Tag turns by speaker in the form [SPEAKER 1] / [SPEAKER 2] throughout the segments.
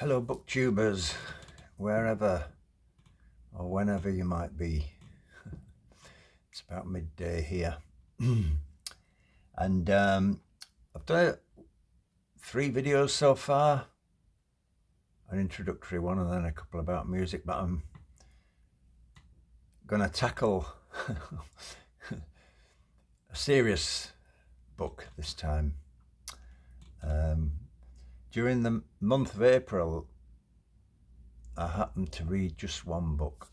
[SPEAKER 1] Hello, booktubers, wherever or whenever you might be. It's about midday here. And I've done 3 videos so far, an introductory one and then a couple about music, but I'm going to tackle a serious book this time. During the month of April, I happened to read just one book,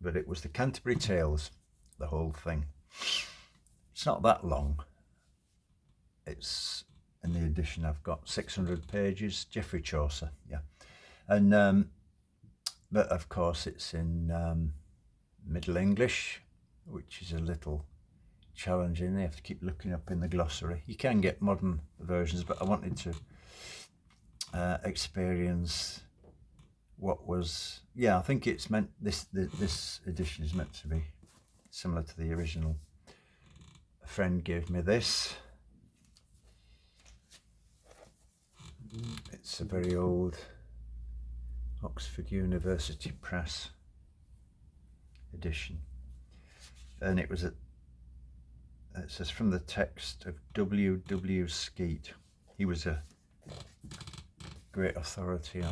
[SPEAKER 1] but it was the Canterbury Tales, the whole thing. It's not that long. It's in the edition I've got 600 pages, Geoffrey Chaucer, yeah. And but of course it's in Middle English, which is a little challenging. You have to keep looking up in the glossary. You can get modern versions, but I wanted to experience what was, I think it's meant, this edition is meant to be similar to the original. A friend gave me this. It's a very old Oxford University Press edition, and it says from the text of W. Skeat. He was a great authority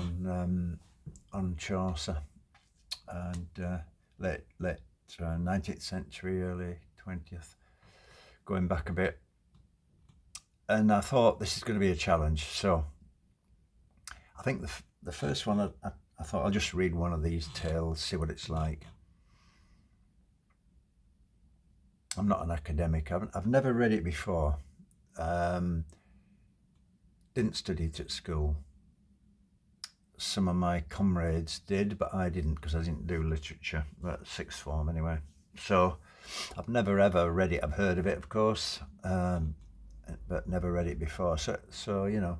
[SPEAKER 1] on Chaucer, and late 19th century, early 20th, going back a bit. And I thought this is going to be a challenge, so I think the first one, I thought I'll just read one of these tales, see what it's like. I'm not an academic. I've never read it before. Didn't study it at school. Some of my comrades did, but I didn't, because I didn't do literature at sixth form anyway. So I've never ever read it. I've heard of it, of course, but never read it before. So you know,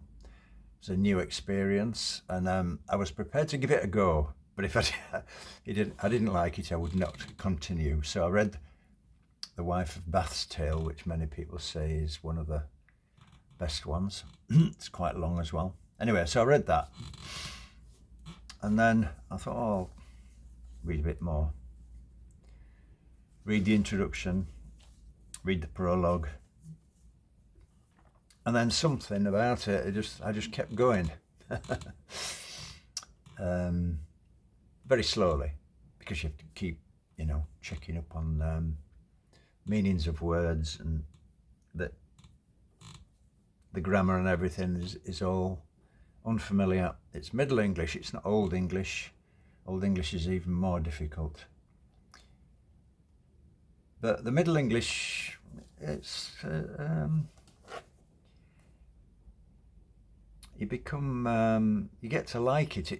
[SPEAKER 1] it's a new experience, and I was prepared to give it a go. But if I didn't like it, I would not continue. So I read The Wife of Bath's Tale, which many people say is one of the best ones. It's quite long as well. Anyway, so I read that. And then I thought, I'll read a bit more. Read the introduction, read the prologue. And then something about it, I just kept going. Very slowly, because you have to keep, checking up on meanings of words, and that the grammar and everything is all unfamiliar. It's Middle English, it's not Old English. Old English is even more difficult. But the Middle English, it's you get to like it.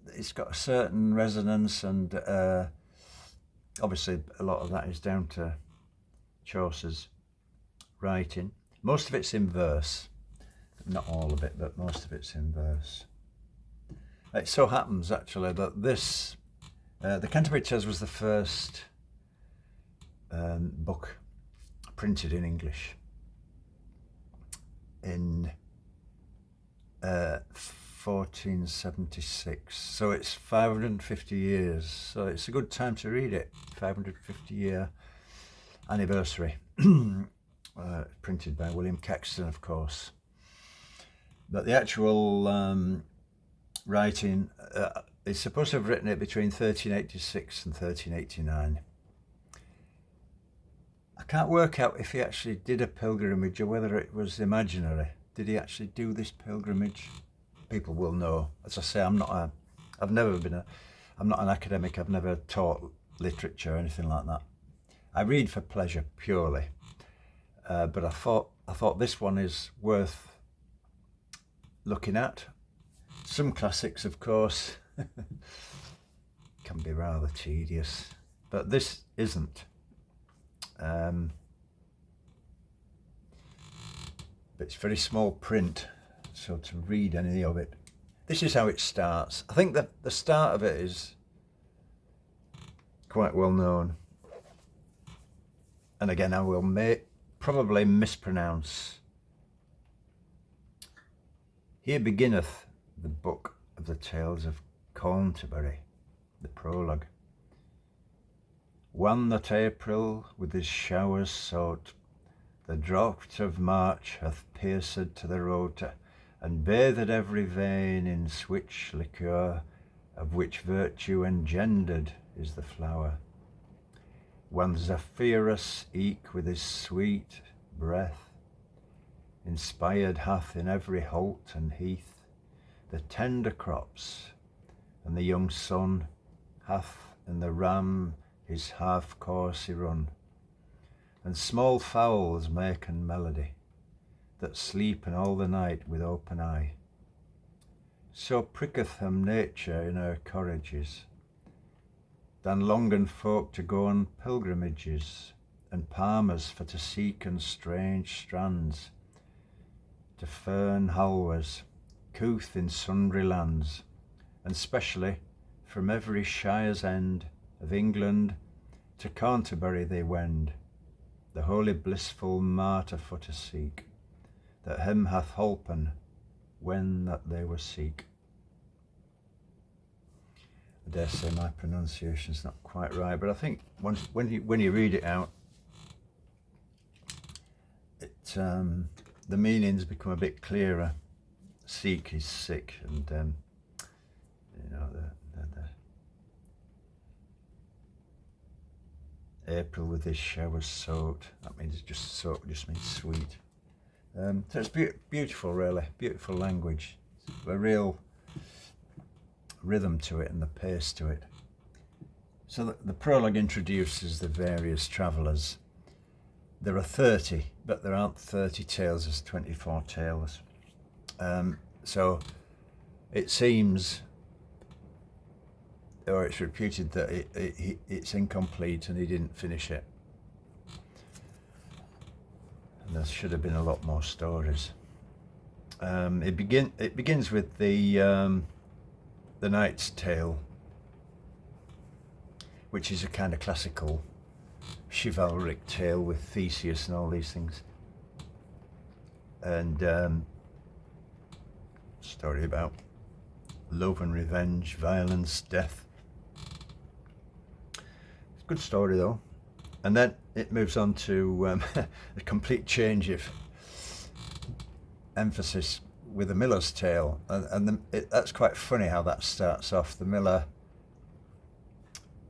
[SPEAKER 1] It's got a certain resonance, and obviously a lot of that is down to Chaucer's writing. Most of it's in verse. Not all of it, but most of it's in verse. It so happens, actually, that this, the Canterbury Tales, was the first book printed in English in 1476. So it's 550 years. So it's a good time to read it. 550-year anniversary. Printed by William Caxton, of course. But the actual writing is supposed to have written it between 1386 and 1389. I can't work out if he actually did a pilgrimage or whether it was imaginary. Did he actually do this pilgrimage? People will know. As I say, I'm not an academic. I've never taught literature or anything like that. I read for pleasure purely. But I thought this one is worth looking at. Some classics, of course, can be rather tedious, but this isn't. But it's very small print, so to read any of it. This is how it starts. I think that the start of it is quite well known. And again, I will probably mispronounce. Here beginneth the book of the Tales of Canterbury, the prologue. One that April with his showers sought, the drought of March hath pierced to the root, and bathed every vein in switch liqueur, of which virtue engendered is the flower. One Zephyrus eke with his sweet breath inspired hath in every holt and heath the tender crops, and the young sun hath in the ram his half coursey run, and small fowls maken melody that sleepen all the night with open eye. So pricketh them nature in her courages, than longen folk to go on pilgrimages, and palmers for to seek on strange strands, to fern halwas, couth in sundry lands, and specially from every shire's end of England to Canterbury they wend, the holy blissful martyr for to seek, that him hath holpen when that they were seek. I dare say my pronunciation's not quite right, but I think when you read it out, the meanings become a bit clearer. Seek is sick, and the April with his showers soaked. That means just soaked, just means sweet. So it's beautiful, really, beautiful language. A real rhythm to it and the pace to it. So the prologue introduces the various travellers. There are 30, but there aren't 30 tales, there's 24 tales. So it seems, or it's reputed that it's incomplete and he didn't finish it. And there should have been a lot more stories. It begins with the Knight's Tale, which is a kind of classical chivalric tale with Theseus and all these things, and story about love and revenge, violence, death. It's a good story though. And then it moves on to a complete change of emphasis with the Miller's Tale, and that's quite funny how that starts off. The Miller,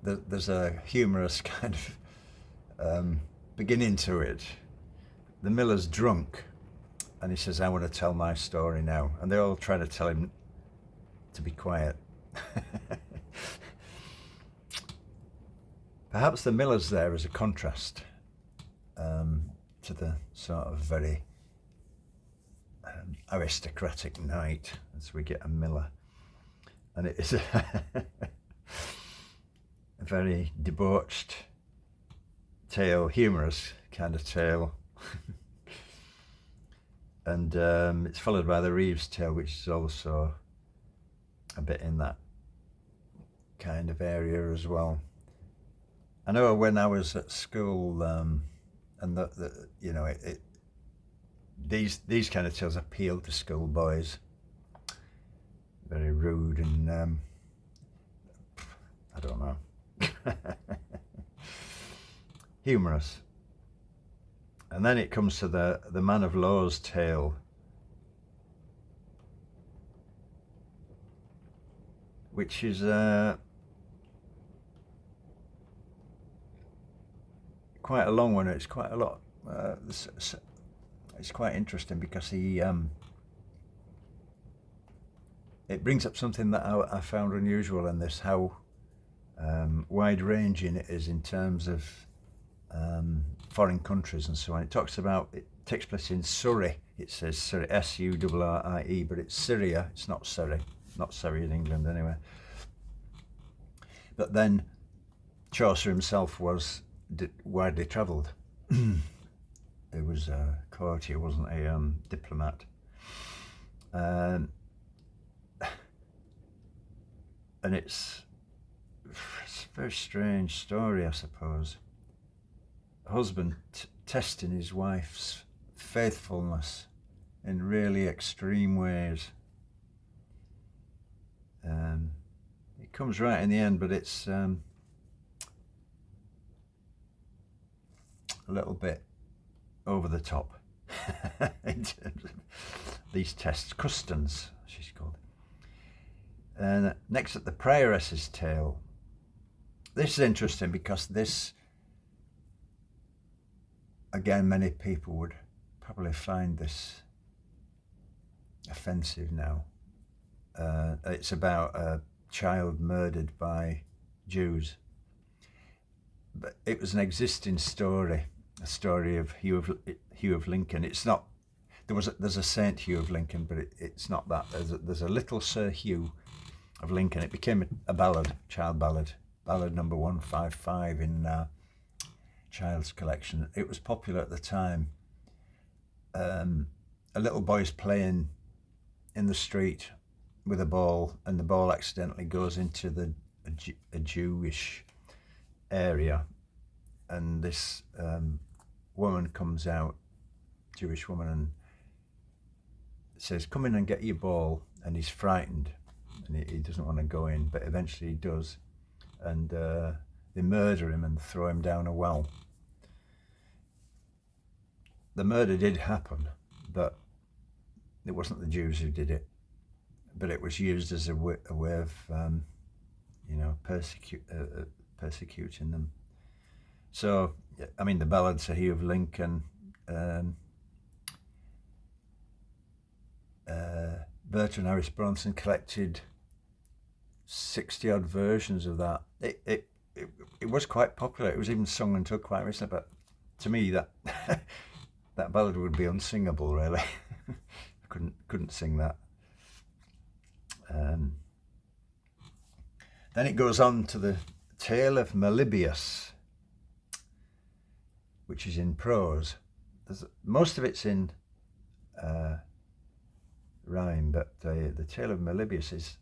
[SPEAKER 1] there's a humorous kind of beginning to it. The Miller's drunk, and he says, "I want to tell my story now," and they all try to tell him to be quiet. Perhaps the Miller's there as a contrast to the sort of very aristocratic knight, as we get a Miller, and it is a very debauched tale, humorous kind of tale. And it's followed by the Reeves Tale, which is also a bit in that kind of area as well. I know when I was at school, and these kind of tales appeal to schoolboys. Very rude and I don't know, humorous. And then it comes to the Man of Law's Tale, which is quite a long one. It's quite a lot. It's quite interesting because it brings up something that I found unusual in this, how wide-ranging it is in terms of foreign countries and so on. It talks about, it takes place in Surrey. It says Surrey, S-U-R-R-I-E, but it's Syria. It's not Surrey. Not Surrey in England anyway. But then Chaucer himself was widely travelled. He was a courtier, wasn't a diplomat. And it's a very strange story, I suppose. A husband testing his wife's faithfulness in really extreme ways. It comes right in the end, but it's a little bit over the top in terms of these tests. Custons, she's called. And next at the Prioress's Tale. This is interesting because this, again, many people would probably find this offensive now. It's about a child murdered by Jews. But it was an existing story, a story of Hugh of Lincoln. It's not. There's a Saint Hugh of Lincoln, but it's not that. There's a little Sir Hugh of Lincoln. It became a ballad, child ballad number 155 in Child's Collection. It was popular at the time. A little boy's playing in the street with a ball, and the ball accidentally goes into a Jewish area, and this woman comes out, Jewish woman, and says, "Come in and get your ball," and he's frightened and he doesn't want to go in, but eventually he does, and they murder him and throw him down a well. The murder did happen, but it wasn't the Jews who did it, but it was used as a way of persecuting them. So, I mean, the ballad Sir Hugh of Lincoln, Bertrand Harris Bronson collected 60-odd versions of that. It was quite popular. It was even sung until quite recently, but to me that that ballad would be unsingable, really. I couldn't sing that. Then it goes on to the Tale of Meliboeus, which is in prose. Most of it's in rhyme, but the Tale of Meliboeus is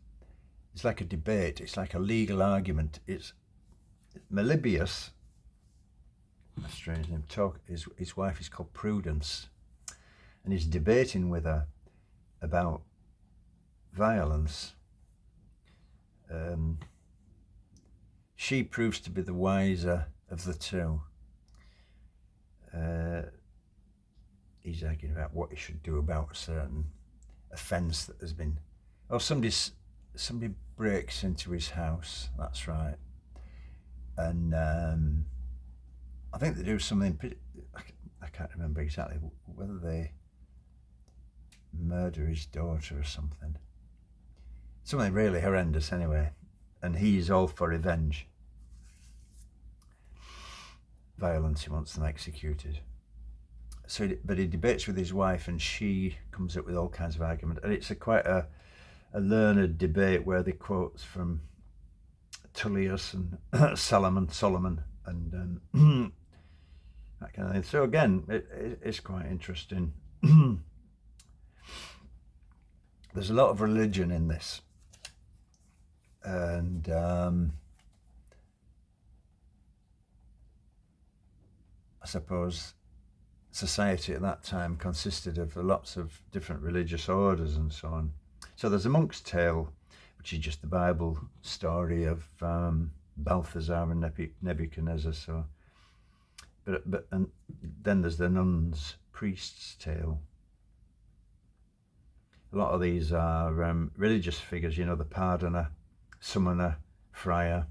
[SPEAKER 1] like a debate. It's like a legal argument. It's Meliboeus, a strange name. His wife is called Prudence, and he's debating with her about violence. She proves to be the wiser of the two. He's arguing about what he should do about a certain offence that has been. Oh, somebody breaks into his house. That's right, and I think they do something. I can't remember exactly whether they murder his daughter or something. Something really horrendous, anyway. And he's all for revenge. Violence, he wants them executed. But he debates with his wife, and she comes up with all kinds of argument. And it's quite a learned debate where they quote from Tullius and Solomon, and that kind of thing. So again, it's quite interesting. There's a lot of religion in this, and I suppose society at that time consisted of lots of different religious orders and so on. So there's a monk's tale, which is just the Bible story of Balthazar and Nebuchadnezzar. So, and then there's the nun's priest's tale. A lot of these are religious figures, the pardoner, summoner, friar,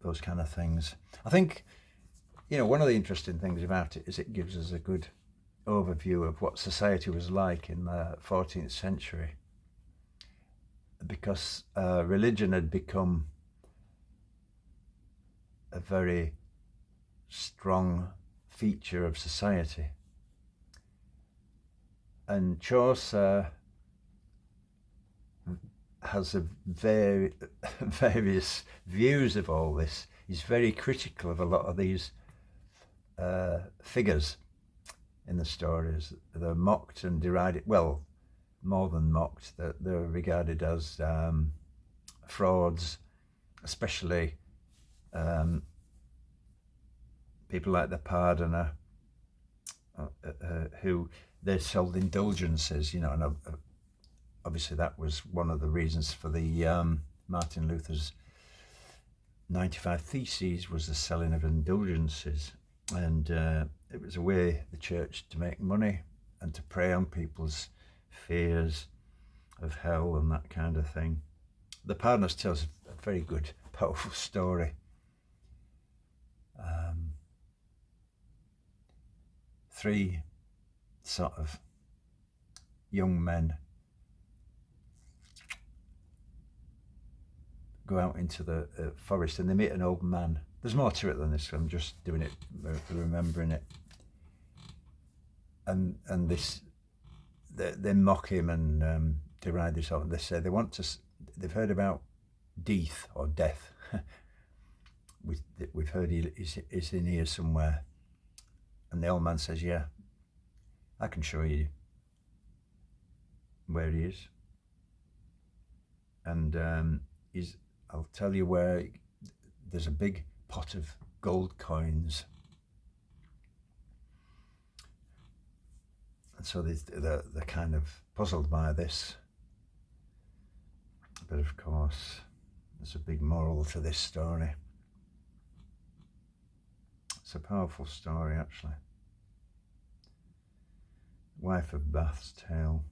[SPEAKER 1] those kind of things. I think, one of the interesting things about it is it gives us a good overview of what society was like in the 14th century, because religion had become a very strong feature of society. And Chaucer has various views of all this. He's very critical of a lot of these figures in the stories. They're mocked and derided. Well, more than mocked, they're regarded as frauds, especially people like the pardoner, who they sold indulgences, and obviously that was one of the reasons for the Martin Luther's 95 Theses, was the selling of indulgences, and it was a way the church to make money and to prey on people's fears of hell and that kind of thing. The Pardoner's Tales is a very good, powerful story. Three sort of young men go out into the forest and they meet an old man. There's more to it than this, I'm just doing it, remembering it. And this, they mock him and deride this out. They say they've heard about death or death. We've heard he's in here somewhere. And the old man says, yeah, I can show you where he is. And I'll tell you where. There's a big pot of gold coins. And so they're kind of puzzled by this. But of course, there's a big moral to this story. It's a powerful story, actually. Wife of Bath's Tale.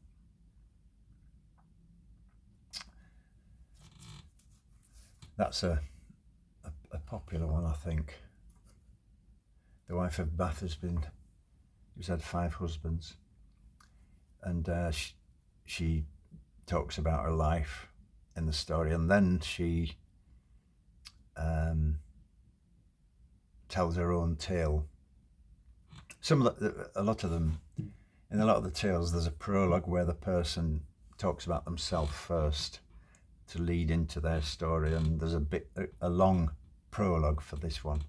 [SPEAKER 1] That's a popular one, I think. The wife of Bath he's had 5 husbands, and she talks about her life in the story, and then she tells her own tale. A lot of them, in a lot of the tales, there's a prologue where the person talks about themselves first to lead into their story, and there's a long prologue for this one.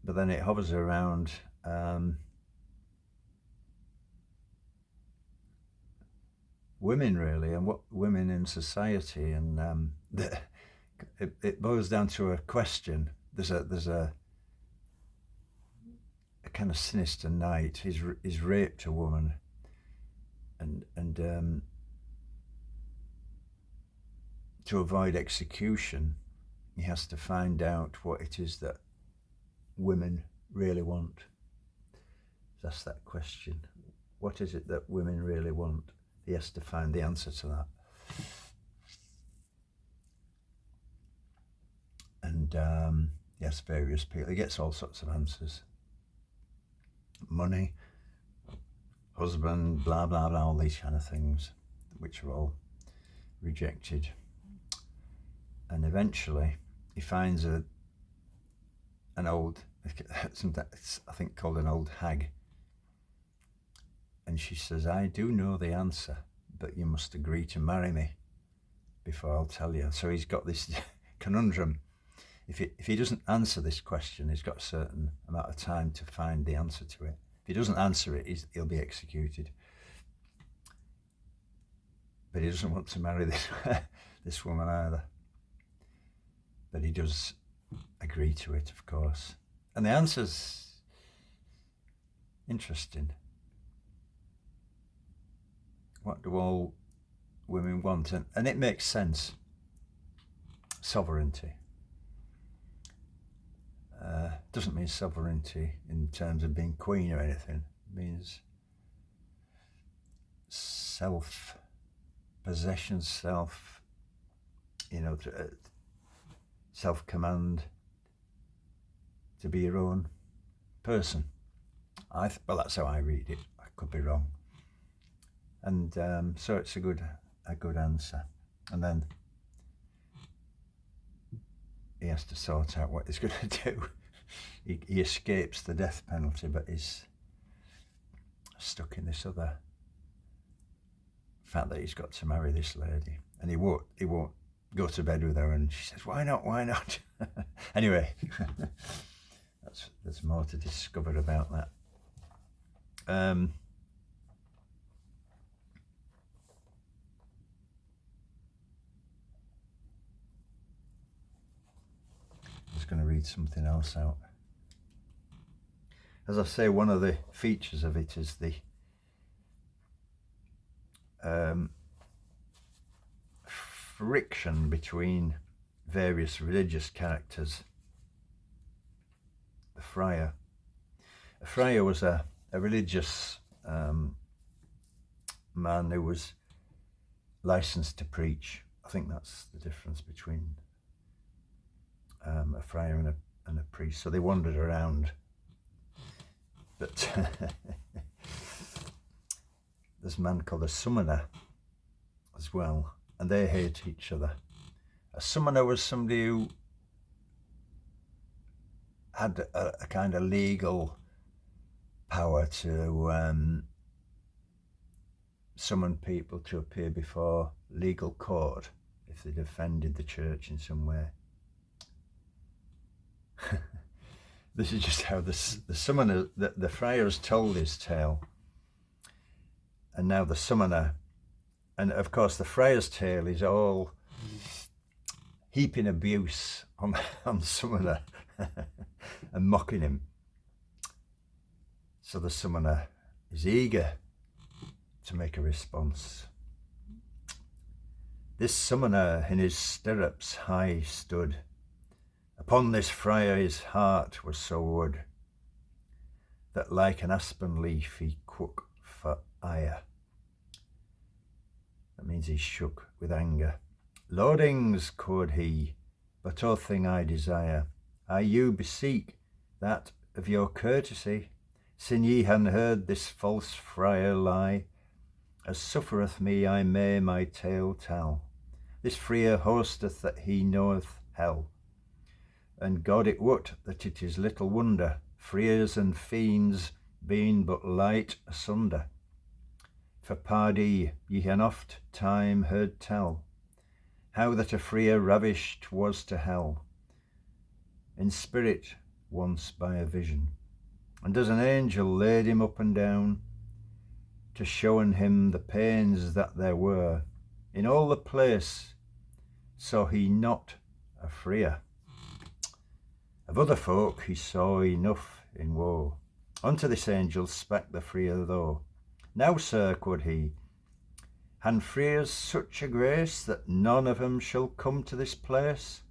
[SPEAKER 1] But then it hovers around women, really, and what women in society, and it boils down to a question. There's a kind of sinister night. He's raped a woman, and to avoid execution, he has to find out what it is that women really want. That's that question. What is it that women really want? He has to find the answer to that. And yes, various people. He gets all sorts of answers. Money, husband, blah, blah, blah, all these kind of things, which are all rejected. And eventually he finds an old, I think called an old hag. And she says, I do know the answer, but you must agree to marry me before I'll tell you. So he's got this conundrum. If he doesn't answer this question, he's got a certain amount of time to find the answer to it. If he doesn't answer it, he'll be executed. But he doesn't want to marry this woman either. But he does agree to it, of course. And the answer's interesting. What do all women want? And it makes sense. Sovereignty. Doesn't mean sovereignty in terms of being queen or anything. It means self-possession, self-command, to be your own person. Well, that's how I read it. I could be wrong. And so it's a good answer. And then he has to sort out what he's going to do. He escapes the death penalty, but he's stuck in this other fact that he's got to marry this lady, and he won't go to bed with her. And she says, "Why not? Why not?" Anyway, there's more to discover about that. I'm just going to read something else out. As I say, one of the features of it is friction between various religious characters. The friar. A friar was a religious man who was licensed to preach. I think that's the difference between a friar and a priest. So they wandered around. But there's a man called a summoner as well, and they hate each other. A summoner was somebody who had a kind of legal power to summon people to appear before legal court if they'd offended the church in some way. This is just how the summoner, the friar has told his tale, and now the summoner, and of course the friar's tale is all heaping abuse on the summoner and mocking him. So the summoner is eager to make a response. This summoner in his stirrups high stood. Upon this friar his heart was so wood, that like an aspen leaf he quook for ire. That means he shook with anger. Lordings, quod he, but o thing I desire, I you beseek that of your courtesy, sin ye han heard this false friar lie, as suffereth me I may my tale tell. This friar hosteth that he knoweth hell, and God it wot that it is little wonder friars and fiends being but light asunder. For pardie, ye han oft time heard tell, how that a friar ravished was to hell, in spirit once by a vision, and as an angel laid him up and down, to showen him the pains that there were in all the place, saw he not a friar. Of other folk he saw enough in woe. Unto this angel spake the friar though, now sir, quod he, han friars such a grace that none of 'em shall come to this place?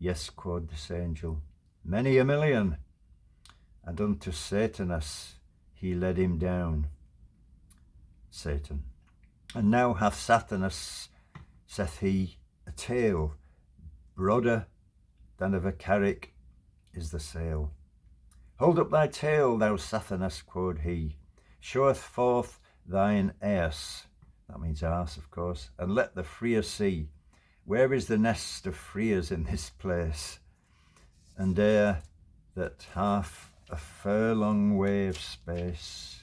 [SPEAKER 1] Yes, quod this angel, many a million, and unto Satanas he led him down. Satan. And now hath Satanas, saith he, a tail broader than of a carrick is the sail. Hold up thy tail, thou Satanas, quod he, showeth forth thine arse, that means arse of course, and let the friar see, where is the nest of friars in this place, and ere that half a furlong way of space.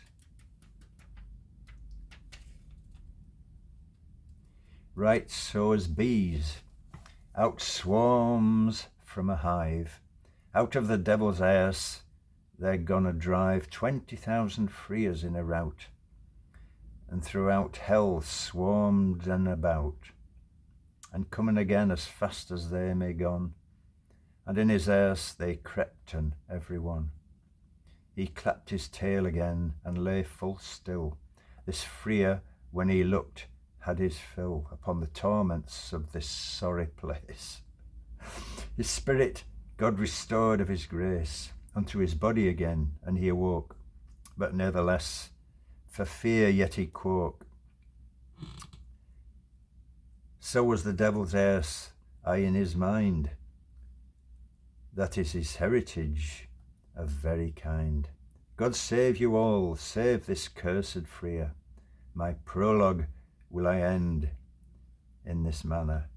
[SPEAKER 1] Right so as bees out swarms from a hive, out of the devil's arse they're gonna drive 20,000 friars in a rout, and throughout hell swarmed and about, and coming again as fast as they may gone, and in his arse they crepten every one. He clapped his tail again and lay full still. This friar, when he looked, had his fill upon the torments of this sorry place. His spirit God restored of his grace unto his body again, and he awoke, but nevertheless for fear yet he quoke. So was the devil's arse aye in his mind, that is his heritage of very kind. God save you all, save this cursed friar. My prologue will I end in this manner.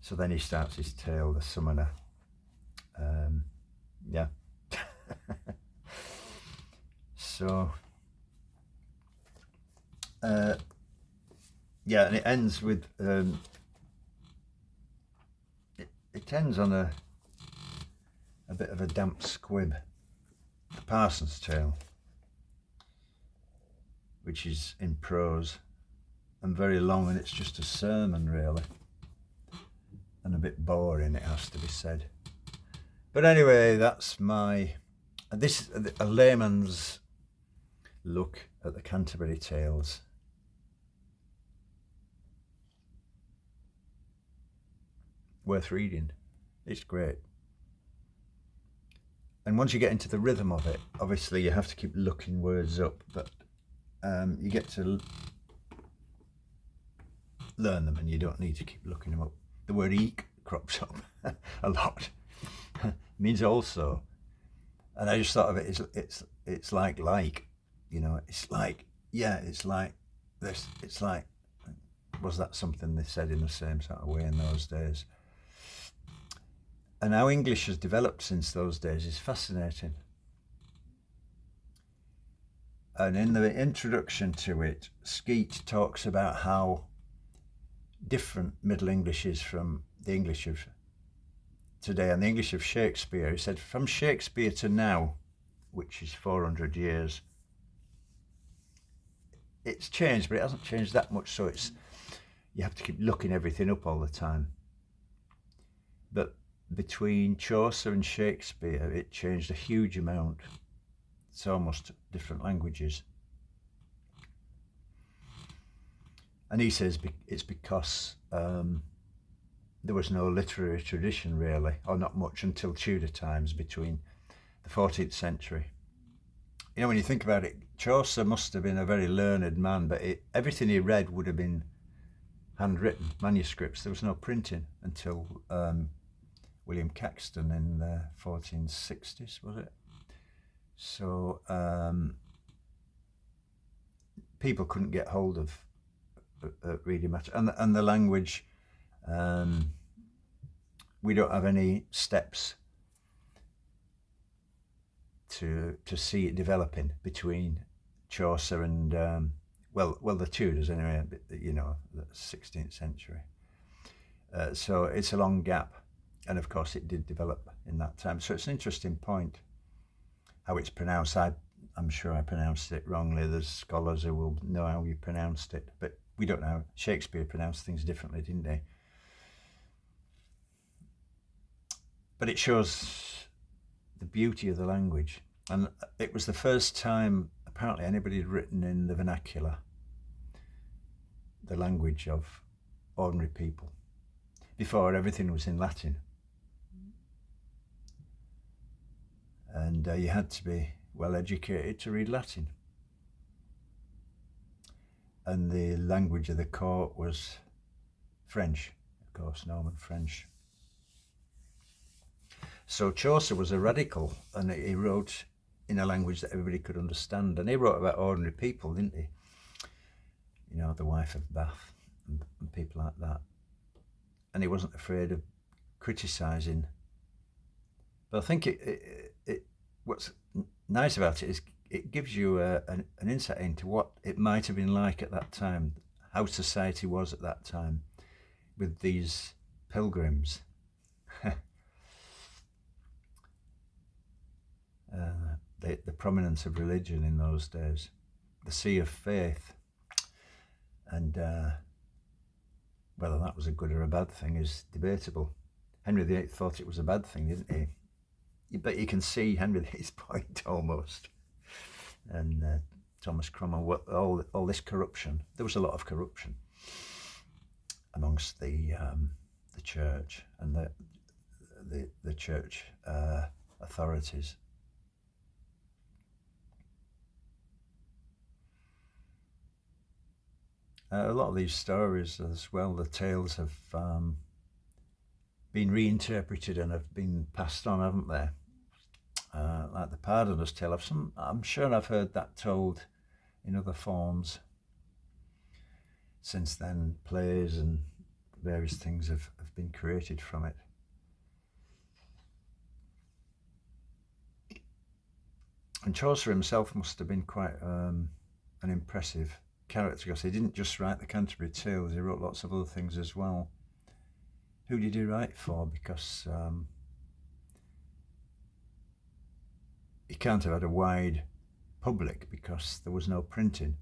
[SPEAKER 1] So then he starts his tale, the summoner. Yeah. So, yeah, and it ends with, it ends on a bit of a damp squib, the Parson's Tale, which is in prose and very long, and it's just a sermon really, and a bit boring, it has to be said. But anyway, that's this a layman's look at the Canterbury Tales. Worth reading. It's great. And once you get into the rhythm of it, obviously you have to keep looking words up, but you get to learn them and you don't need to keep looking them up. The word eek crops up a lot. It means also. And I just thought of it, it's like, you know, it's like, yeah, it's like this, it's like, was that something they said in the same sort of way in those days? And how English has developed since those days is fascinating. And in the introduction to it, Skeet talks about how different Middle English is from the English of today and the English of Shakespeare. He said, from Shakespeare to now, which is 400 years, it's changed, but it hasn't changed that much. So you have to keep looking everything up all the time. But between Chaucer and Shakespeare, it changed a huge amount. It's almost different languages. And he says it's because there was no literary tradition really, or not much until Tudor times, between the 14th century. You know, when you think about it, Chaucer must have been a very learned man, but everything he read would have been handwritten manuscripts. There was no printing until William Caxton in the 1460s, was it? So people couldn't get hold of reading matter, and the language. We don't have any steps to see it developing between Chaucer and well the Tudors anyway, you know, the 16th century. So it's a long gap, and of course it did develop in that time. So it's an interesting point how it's pronounced. I'm sure I pronounced it wrongly. There's scholars who will know how you pronounced it, but we don't know. Shakespeare pronounced things differently, didn't he? But it shows the beauty of the language. And it was the first time, apparently, anybody had written in the vernacular, the language of ordinary people. Before, everything was in Latin. And you had to be well educated to read Latin. And the language of the court was French, of course, Norman French. So Chaucer was a radical, and he wrote in a language that everybody could understand. And he wrote about ordinary people, didn't he? You know, the wife of Bath and people like that. And he wasn't afraid of criticising. But I think what's nice about it is it gives you an insight into what it might have been like at that time, how society was at that time with these pilgrims. The prominence of religion in those days, the sea of faith, and whether that was a good or a bad thing is debatable. Henry VIII thought it was a bad thing, didn't he? But you can see Henry VIII's point almost. And Thomas Cromwell, all this corruption. There was a lot of corruption amongst the church and the church authorities. A lot of these stories as well, the tales have been reinterpreted and have been passed on, haven't they? Like the Pardoner's Tale, I'm sure I've heard that told in other forms. Since then, plays and various things have been created from it. And Chaucer himself must have been quite an impressive character, because he didn't just write the Canterbury Tales, he wrote lots of other things as well. Who did he write for? Because he can't have had a wide public because there was no printing.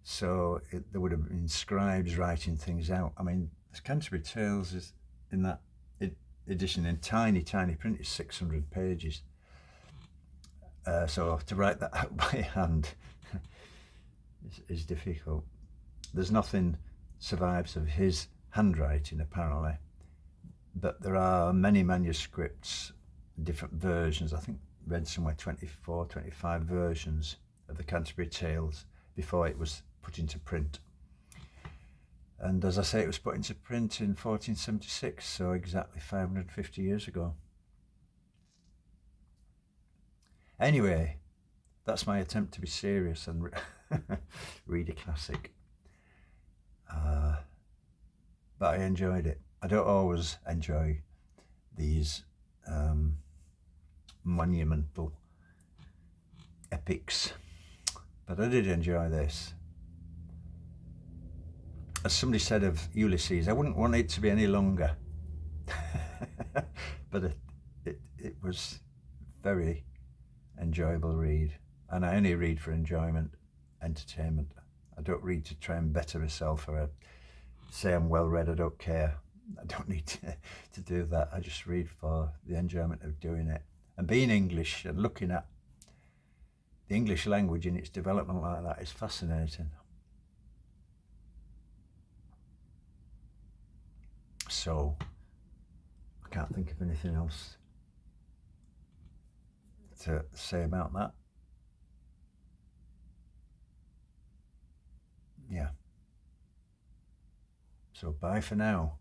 [SPEAKER 1] So there would have been scribes writing things out. I mean, the Canterbury Tales is in that edition in tiny print is 600 pages. So to write that out by hand is difficult. There's nothing survives of his handwriting apparently, but there are many manuscripts, different versions. I think read somewhere 24, 25 versions of the Canterbury Tales before it was put into print. And as I say, it was put into print in 1476, so exactly 550 years ago. Anyway, that's my attempt to be serious and read a classic. But I enjoyed it. I don't always enjoy these monumental epics, but I did enjoy this. As somebody said of Ulysses, I wouldn't want it to be any longer. But it was very enjoyable read, and I only read for enjoyment, entertainment. I don't read to try and better myself or say I'm well read. I don't care. I don't need to do that. I just read for the enjoyment of doing it. And being English and looking at the English language in its development like that is fascinating. So I can't think of anything else to say about that. Yeah. So bye for now.